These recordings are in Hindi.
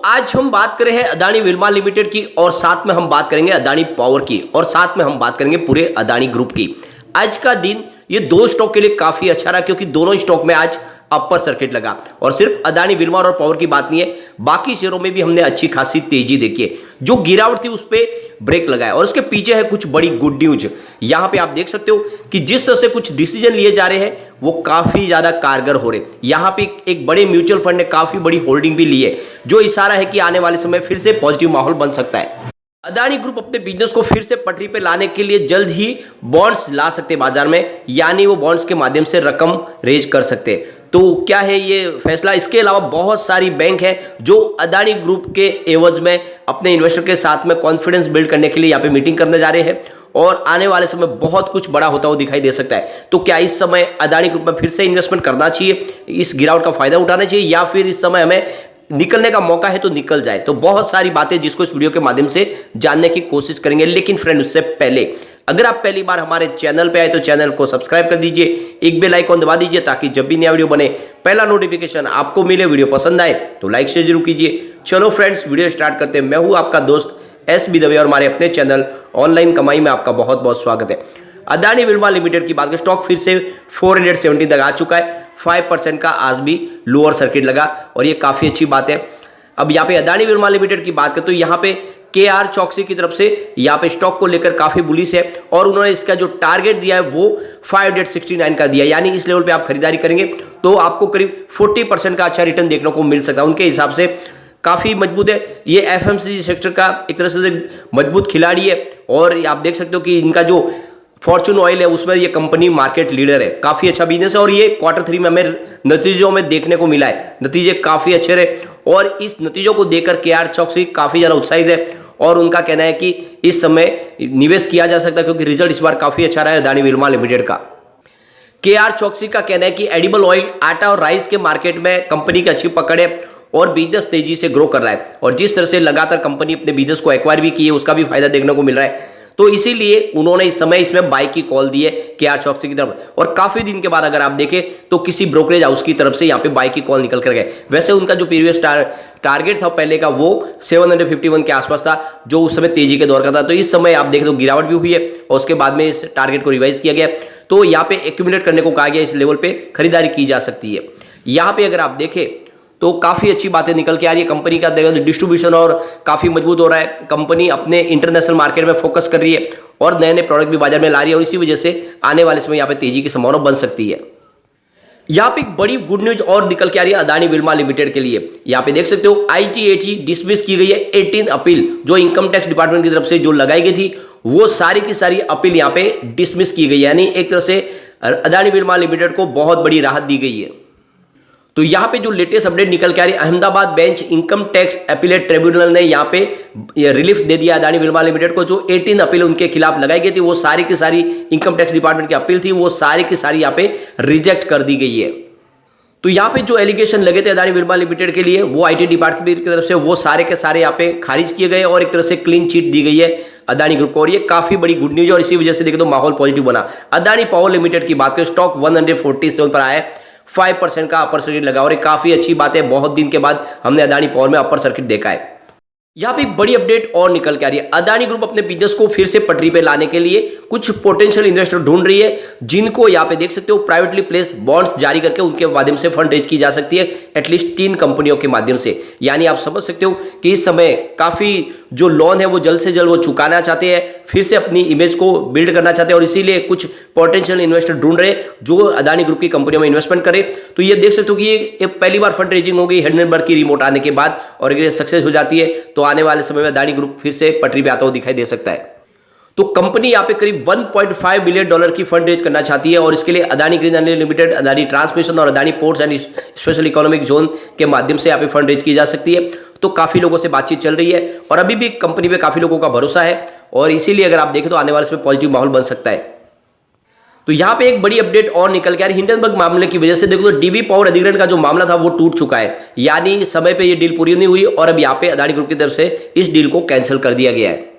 आज हम बात कर रहे हैं अदानी विल्मा लिमिटेड की और साथ में हम बात करेंगे अदानी पावर की और साथ में हम बात करेंगे पूरे अदानी ग्रुप की। आज का दिन ये दो स्टॉक के लिए काफी अच्छा रहा क्योंकि दोनों स्टॉक में आज अपर सर्किट लगा और सिर्फ अदानी विल्मा और पावर की बात नहीं है, बाकी शेयरों में भी हमने अच्छी खासी तेजी देखी है। जो गिरावट थी उस पे ब्रेक लगाया और उसके पीछे है कुछ बड़ी गुड न्यूज। यहां पे आप देख सकते हो कि जिस तरह से कुछ डिसीजन लिए जा रहे हैं वो काफी ज्यादा कारगर हो रहे। यहां पे एक बड़े म्यूचुअल फंड ने काफी बड़ी होल्डिंग भी ली है, जो इशारा है कि आने वाले समय फिर से पॉजिटिव माहौल बन सकता है। अदानी ग्रुप अपने बिजनेस को फिर से पटरी पे लाने के लिए जल्द ही बॉन्ड्स ला सकते हैं बाजार में, यानी वो बॉन्ड्स के माध्यम से रकम रेज कर सकते हैं। तो क्या है ये फैसला? इसके अलावा बहुत सारी बैंक है जो अदानी ग्रुप के एवज में अपने इन्वेस्टर के साथ में कॉन्फिडेंस बिल्ड करने के लिए यहाँ पे मीटिंग करने जा रहे हैं और आने वाले समय बहुत कुछ बड़ा होता हुआ दिखाई दे सकता है। तो क्या इस समय अदानी ग्रुप में फिर से इन्वेस्टमेंट करना चाहिए, इस गिरावट का फायदा उठाना चाहिए, या फिर इस समय हमें निकलने का मौका है तो निकल जाए? तो बहुत सारी बातें जिसको इस वीडियो के माध्यम से जानने की कोशिश करेंगे। लेकिन फ्रेंड, उससे पहले अगर आप पहली बार हमारे चैनल पे आए तो चैनल को सब्सक्राइब कर दीजिए, एक बेल आइकॉन दबा दीजिए ताकि जब भी नया वीडियो बने पहला नोटिफिकेशन आपको मिले। वीडियो पसंद आए तो लाइक शेयर जरूर कीजिए। चलो फ्रेंड्स, वीडियो स्टार्ट करते हैं। मैं हूं आपका दोस्त SB दवे और हमारे अपने चैनल ऑनलाइन कमाई में आपका बहुत बहुत स्वागत है। अदानी विल्मा लिमिटेड की बात करें, स्टॉक फिर से 470 तक आ चुका है। 5% का आज भी लोअर सर्किट लगा और ये काफी अच्छी बात है। अब यहाँ पे अदानी विल्मा लिमिटेड की बात करें तो यहाँ पे KR चौकसी की तरफ से यहाँ पे स्टॉक को लेकर काफी बुलिश है और उन्होंने इसका जो टारगेट दिया है वो 569 का दिया, यानी इस लेवल पे आप खरीदारी करेंगे तो आपको करीब 40% का अच्छा रिटर्न देखने को मिल सकता है। उनके हिसाब से काफी मजबूत है ये। FMCG सेक्टर का एक तरह से मजबूत खिलाड़ी है और आप देख सकते हो कि इनका जो फॉर्चून ऑयल है उसमें ये कंपनी मार्केट लीडर है। काफी अच्छा बिजनेस है और ये Q3 में हमें नतीजों में देखने को मिला है, नतीजे काफी अच्छे रहे और इस नतीजों को देखकर KR चौकसी काफी ज्यादा उत्साहित है और उनका कहना है कि इस समय निवेश किया जा सकता है क्योंकि रिजल्ट इस बार काफी अच्छा रहा है अदानी विल्मा लिमिटेड का। KR चौकसी का कहना है कि एडिबल ऑयल, आटा और राइस के मार्केट में कंपनी की अच्छी पकड़ है और बिजनेस तेजी से ग्रो कर रहा है और जिस तरह से लगातार कंपनी अपने बिजनेस को एक्वायर भी की है उसका भी फायदा देखने को मिल रहा है। तो इसीलिए उन्होंने इस समय इसमें बाई की कॉल दी है KR चौकसी की तरफ और काफी दिन के बाद अगर आप देखें तो किसी ब्रोकरेज हाउस की तरफ से यहाँ पे बाई की कॉल निकल कर गए। वैसे उनका जो प्रीवियस टारगेट था पहले का वो 751 के आसपास था, जो उस समय तेजी के दौर का था। तो इस समय आप देखें तो गिरावट भी हुई है और उसके बाद में इस टारगेट को रिवाइज किया गया। तो यहाँ पे एक्यूमुलेट करने को कहा गया, इस लेवल पे खरीदारी की जा सकती है। यहाँ पे अगर आप देखें तो काफी अच्छी बातें निकल के आ रही है। कंपनी का डिस्ट्रीब्यूशन और काफी मजबूत हो रहा है। कंपनी अपने इंटरनेशनल मार्केट में फोकस कर रही है और नए नए प्रोडक्ट भी बाजार में ला रही है और इसी वजह से आने वाले समय यहाँ पे तेजी की संभावना बन सकती है। यहाँ पे एक बड़ी गुड न्यूज और निकल के आ रही है अदानी विल्मा लिमिटेड के लिए। यहाँ पे देख सकते हो ITAT डिसमिस की गई है 18 अपील जो इनकम टैक्स डिपार्टमेंट की तरफ से जो लगाई गई थी वो सारी की सारी अपील यहाँ पे डिसमिस की गई है, यानी एक तरह से अदानी विल्मा लिमिटेड को बहुत बड़ी राहत दी गई है। तो यहाँ पे जो लेटेस्ट अपडेट निकल के आ रही है, Ahmedabad bench income tax appellate tribunal ने यहाँ पे रिलीफ दे दिया अदानी विल्मा लिमिटेड को। जो 18 अपील उनके खिलाफ लगाई गई थी वो सारी की सारी इनकम टैक्स डिपार्टमेंट की अपील थी, वो सारी की सारी यहाँ पे रिजेक्ट कर दी गई है। तो यहाँ पे जो एलिगेशन लगे थे अदानी विल्मा लिमिटेड के लिए वो IT डिपार्टमेंट की तरफ से वो सारे के सारे यहाँ पे खारिज किए गए और एक तरह से क्लीन चिट दी गई है अदानी ग्रुप को और ये काफी बड़ी गुड न्यूज और इसी वजह से देखें तो माहौल पॉजिटिव बना। अदानी पावर लिमिटेड की बात करें, स्टॉक 147 पर आया, 5% का अपर सर्किट लगा और ये काफी अच्छी बात है। बहुत दिन के बाद हमने अदानी पावर में अपर सर्किट देखा है। यहाँ पे एक बड़ी अपडेट और निकल के आ रही है। अदानी ग्रुप अपने बिजनेस को फिर से पटरी पे लाने के लिए कुछ पोटेंशियल इन्वेस्टर ढूंढ रही है, जिनको यहाँ पे देख सकते हो प्राइवेटली प्लेस बॉन्ड्स जारी करके उनके माध्यम से फंड रेज की जा सकती है, एटलीस्ट 3 कंपनियों के माध्यम से। यानी आप समझ सकते हो कि इस समय काफी जो लोन है वो जल्द से जल्द वो चुकाना चाहते हैं, फिर से अपनी इमेज को बिल्ड करना चाहते हैं और इसीलिए कुछ पोटेंशियल इन्वेस्टर ढूंढ रहे जो अदानी ग्रुप की कंपनियों में इन्वेस्टमेंट करे। तो ये देख सकते हो कि ये पहली बार फंड रेजिंग होगी हिंडनबर्ग की रिमोट आने के बाद और अगर सक्सेस हो जाती है तो आने वाले समय में अदानी ग्रुप फिर से पटरी पे आता हुआ दिखाई दे सकता है। तो कंपनी यहाँ पे करीब $1.5 बिलियन की फंड रेज करना चाहती है और इसके लिए Adani green energy limited, Adani transmission और Adani ports and special economic zone के माध्यम से यहाँ पे फंड रेज की जा सकती है। तो काफी लोगों से बातचीत चल रही है और अभी भी कंपनी पे काफी लोगों का भरोसा है और इसीलिए अगर आप देखें तो आने वाले समय पॉजिटिव माहौल बन सकता है। तो यहाँ पे एक बड़ी अपडेट और निकल के आ रही है। हिंडनबर्ग मामले की वजह से देखो तो DB पावर अधिग्रहण का जो मामला था वो टूट चुका है, यानी समय पे ये डील पूरी नहीं हुई और अब यहाँ पे अदानी ग्रुप की तरफ से इस डील को कैंसिल कर दिया गया है।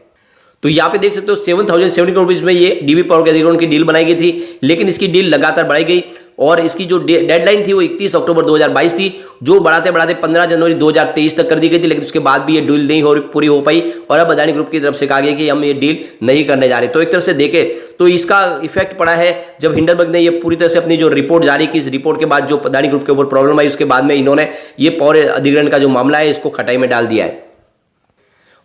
तो यहाँ पे देख सकते हो 7,070 करोड़ रुपीज में ये DB पावर के अधिग्रहण की डील बनाई गई थी, लेकिन इसकी डील लगातार बढ़ाई गई और इसकी जो डेडलाइन थी वो 31 अक्टूबर 2022 थी, जो बढ़ाते बढ़ाते 15 जनवरी 2023 तक कर दी गई थी, लेकिन उसके बाद भी ये डील नहीं पूरी हो पाई और अब अदानी ग्रुप की तरफ से कहा गया कि हम ये डील नहीं करने जा रहे। तो एक तरह से देखें तो इसका इफेक्ट पड़ा है जब हिंडनबर्ग ने ये पूरी तरह से अपनी जो रिपोर्ट जारी की, इस रिपोर्ट के बाद जो अदानी ग्रुप के ऊपर प्रॉब्लम आई, उसके बाद में इन्होंने ये पावर अधिग्रहण का जो मामला है इसको खटाई में डाल दिया है।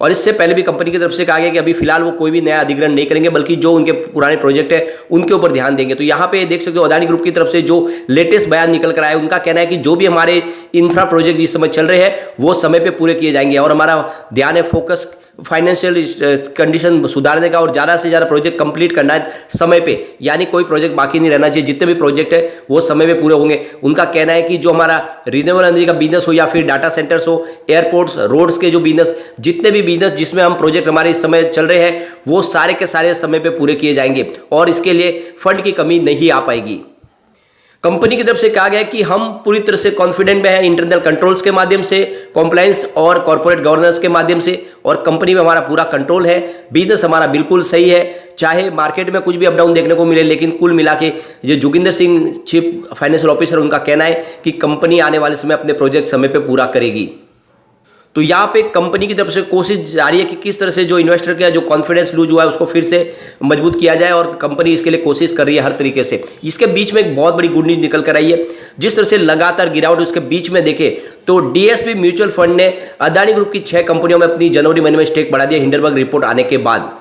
और इससे पहले भी कंपनी की तरफ से कहा गया कि अभी फिलहाल वो कोई भी नया अधिग्रहण नहीं करेंगे, बल्कि जो उनके पुराने प्रोजेक्ट है उनके ऊपर ध्यान देंगे। तो यहाँ पे देख सकते हो अदानी ग्रुप की तरफ से जो लेटेस्ट बयान निकल कर आया है, उनका कहना है कि जो भी हमारे इंफ्रा प्रोजेक्ट इस समय चल रहे हैं वो समय पे पूरे किए जाएंगे और हमारा ध्यान है फोकस फाइनेंशियल कंडीशन सुधारने का और ज़्यादा से ज़्यादा प्रोजेक्ट कंप्लीट करना है समय पे, यानी कोई प्रोजेक्ट बाकी नहीं रहना चाहिए। जितने भी प्रोजेक्ट है वो समय पे पूरे होंगे। उनका कहना है कि जो हमारा रिन्यूएबल एनर्जी का बिजनेस हो या फिर डाटा सेंटर्स हो, एयरपोर्ट्स, रोड्स के जो बिजनेस, जितने भी बिजनेस जिसमें हम प्रोजेक्ट हमारे इस समय चल रहे हैं वो सारे के सारे समय पे पूरे किए जाएंगे और इसके लिए फंड की कमी नहीं आ पाएगी। कंपनी की तरफ से कहा गया कि हम पूरी तरह से कॉन्फिडेंट में हैं इंटरनल कंट्रोल्स के माध्यम से, कॉम्प्लायंस और कॉर्पोरेट गवर्नेंस के माध्यम से, और कंपनी में हमारा पूरा कंट्रोल है। बिजनेस हमारा बिल्कुल सही है, चाहे मार्केट में कुछ भी अप डाउन देखने को मिले, लेकिन कुल मिला के जो Joginder Singh chief financial officer, उनका कहना है कि कंपनी आने वाले समय अपने प्रोजेक्ट समय पर पूरा करेगी। तो यहाँ पे कंपनी की तरफ से कोशिश जारी है कि किस तरह से जो इन्वेस्टर का जो कॉन्फिडेंस लूज हुआ है उसको फिर से मजबूत किया जाए और कंपनी इसके लिए कोशिश कर रही है हर तरीके से। इसके बीच में एक बहुत बड़ी गुड न्यूज निकल कर आई है, जिस तरह से लगातार गिरावट उसके बीच में देखे तो डीएसपी म्यूचुअल फंड ने अदानी ग्रुप की 6 कंपनियों में अपनी जनवरी महीने में स्टेक बढ़ा दिया हिंडनबर्ग रिपोर्ट आने के बाद।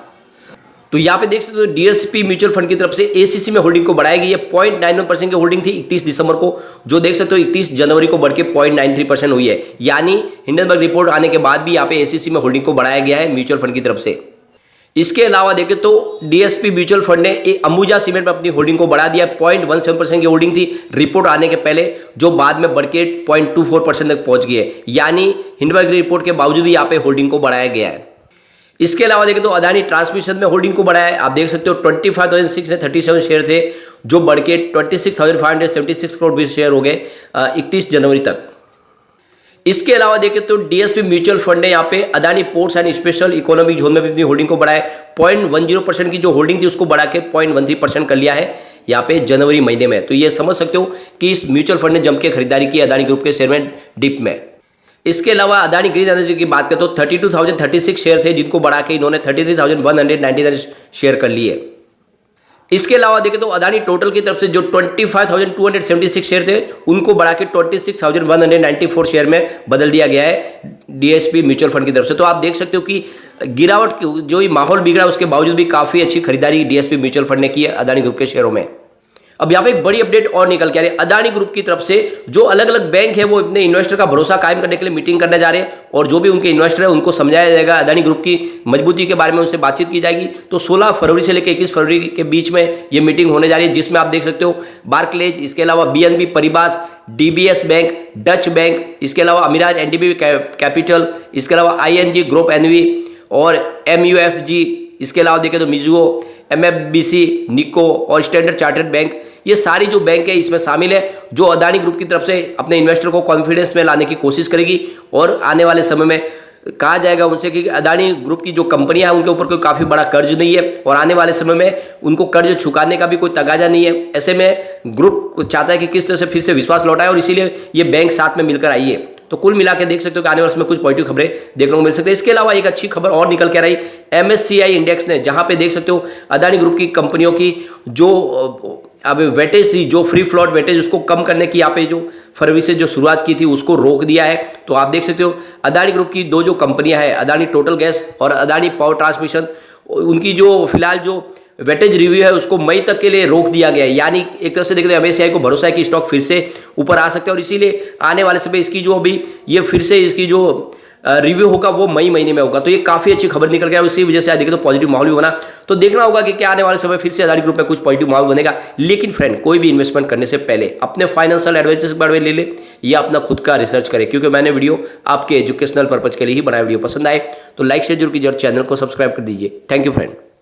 तो यहाँ पे देख सकते हो डीएसपी म्यूचुअल फंड की तरफ से एसीसी में होल्डिंग को बढ़ाई गई है। 0.91% की होल्डिंग थी 31 दिसंबर को, जो देख सकते हो 31 जनवरी को बढ़ के 0.93% हुई है। यानी हिंडनबर्ग रिपोर्ट आने के बाद भी यहाँ पे एसीसी में होल्डिंग को बढ़ाया गया है म्यूचुअल फंड की तरफ से। इसके अलावा देखें तो डीएसपी म्यूचुअल फंड ने अंबुजा सीमेंट में अपनी होल्डिंग को बढ़ा दिया। 0.17% की होल्डिंग थी रिपोर्ट आने के पहले, जो बाद में बढ़ के 0.24% तक पहुंच गई है। यानी हिंडनबर्ग रिपोर्ट के बावजूद भी यहाँ पे होल्डिंग को बढ़ाया गया है। इसके अलावा देखें तो अदानी ट्रांसमिशन में होल्डिंग को बढ़ाया है। आप देख सकते हो 25,637 शेयर थे, जो बढ़ के 26,576 करोड़ 20 शेयर हो गए 31 जनवरी तक। इसके अलावा देखें तो डीएसपी म्यूचुअल फंड ने यहाँ पे Adani ports and special economic zone में भी अपनी होल्डिंग को बढ़ाया। 0.10% की जो होल्डिंग थी उसको बढ़ा के 0.13% कर लिया है यहाँ पे जनवरी महीने में। तो ये समझ सकते हो कि इस म्यूचुअल फंड ने जम के खरीदारी की अदानी ग्रुप के शेयर में डिप में। इसके अलावा अदानी ग्रीन एनर्जी की बात करें तो 32,036 शेयर थे, जिनको बढ़ा के इन्होंने 33,199 शेयर कर लिए। इसके अलावा देखें तो अदानी टोटल की तरफ से जो 25,276 शेयर थे उनको बढ़ा के 26,194 शेयर में बदल दिया गया है डीएसपी म्यूचुअल फंड की तरफ से। तो आप देख सकते हो कि गिरावट जो माहौल बिगड़ा उसके बावजूद भी काफी अच्छी खरीदारी डीएसपी म्यूचुअल फंड ने की है अदानी ग्रुप के शेयरों में। अब यहाँ पे एक बड़ी अपडेट और निकल के आ रही है। अदानी ग्रुप की तरफ से जो अलग अलग बैंक है वो अपने इन्वेस्टर का भरोसा कायम करने के लिए मीटिंग करने जा रहे हैं और जो भी उनके इन्वेस्टर है उनको समझाया जाएगा, अदानी ग्रुप की मजबूती के बारे में उनसे बातचीत की जाएगी। तो 16 फरवरी से लेकर 21 फरवरी के बीच में ये मीटिंग होने जा रही है, जिसमें आप देख सकते हो बार्कलेज, इसके अलावा BNB Paribas, DBS bank, Dutch bank, इसके अलावा अमीराज एनडीबी कैपिटल, इसके अलावा आईएनजी ग्रुप एनवी और एमयूएफजी, इसके अलावा देखें तो मिजुओ, एमएफबीसी, निको और स्टैंडर्ड चार्टर्ड बैंक, ये सारी जो बैंक है इसमें शामिल है, जो अदानी ग्रुप की तरफ से अपने इन्वेस्टर को कॉन्फिडेंस में लाने की कोशिश करेगी। और आने वाले समय में कहा जाएगा उनसे कि अदानी ग्रुप की जो कंपनियां हैं उनके ऊपर कोई काफ़ी बड़ा कर्ज नहीं है और आने वाले समय में उनको कर्ज चुकाने का भी कोई तगाजा नहीं है। ऐसे में ग्रुप चाहता है कि किस तरह से फिर से विश्वास लौटाए और इसीलिए ये बैंक साथ में मिलकर आई है। तो कुल मिला के देख सकते हो कि आने वाले समय कुछ पॉजिटिव खबरें देखने को मिल सकती है। इसके अलावा एक अच्छी खबर और निकल के आ रही, MSCI इंडेक्स ने, जहां पे देख सकते हो अदानी ग्रुप की कंपनियों की जो अब वेटेज थी, जो फ्री फ्लोट वेटेज, उसको कम करने की यहाँ पे जो फरवरी से जो शुरुआत की थी उसको रोक दिया है। तो आप देख सकते हो अदानी ग्रुप की दो जो कंपनियां हैं, अदानी टोटल गैस और अदानी पावर ट्रांसमिशन, उनकी जो फिलहाल जो वेटेज रिव्यू है उसको मई तक के लिए रोक दिया गया है। यानी एक तरह से देखते हैं MSCI को भरोसा है कि स्टॉक फिर से ऊपर आ सकते हैं और इसीलिए आने वाले समय इसकी जो अभी ये फिर से इसकी जो रिव्यू होगा वो मई महीने में होगा। तो ये काफी अच्छी खबर निकल गया, इसी वजह से आज देखें तो पॉजिटिव माहौल भी बना। तो देखना होगा कि क्या आने वाले समय फिर से अदानी ग्रुप में कुछ पॉजिटिव माहौल बनेगा। लेकिन फ्रेंड, कोई भी इन्वेस्टमेंट करने से पहले अपने फाइनेंशियल एडवाइजर्स के बारे में ले ले या अपना खुद का रिसर्च करें, क्योंकि मैंने वीडियो आपके एजुकेशनल पर्पज के लिए ही बनाया। वीडियो पसंद आए तो लाइक शेयर जरूर कीजिए और चैनल को सब्सक्राइब कर दीजिए। Thank you friend.